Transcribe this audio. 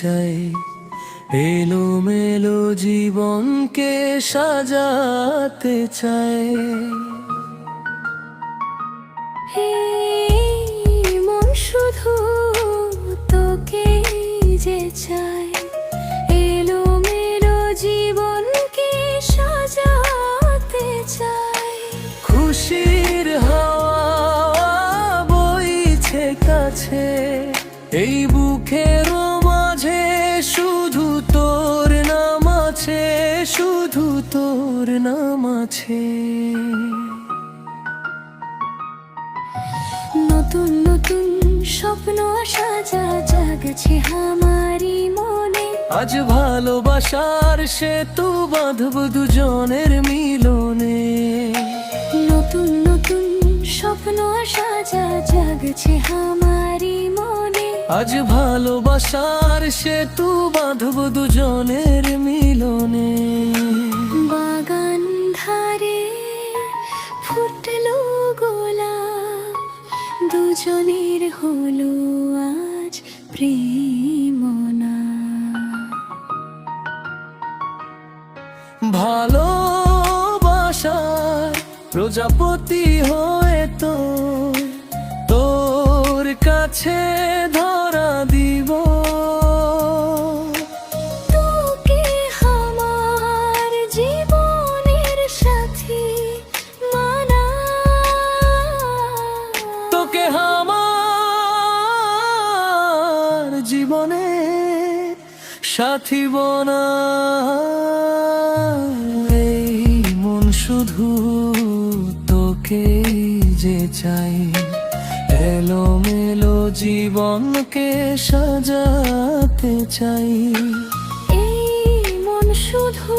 চাই, এলোমেলো জীবনকে সাজাতে চাই। মন শুধু তোকে যে চাই, এলোমেলো জীবনকে সাজাতে চাই। খুশির হাওয়া বইছে কাছে, এই বুকের মাঝে শুধু তোর নাম আছে, শুধু তোর নাম আছে। নতুন নতুন স্বপ্ন আসা জাগছে আমারই মনে, আজ ভালোবাসার সেতু বাঁধব দুজনের মিলনে। নতুন নতুন স্বপ্ন আসা জাগছে আমারই মনে, আজ ভালোবাসার সেতু বাঁধব দুজনের মিলনে। বাগান ধারে ফুটলো গোলাপ, দুজনের হলো আজ প্রেমনা। ভালোবাসার প্রজাপতি হয়ে তোর কাছে ধরা দিব। তোকে আমার জীবনের সাথী মানা, তোকে আমার জীবনে সাথী বনা। এই মন শুধু তোকে যে চাই, এলোমেলো জীবনকে সাজাতে চাই। এই মন শুধু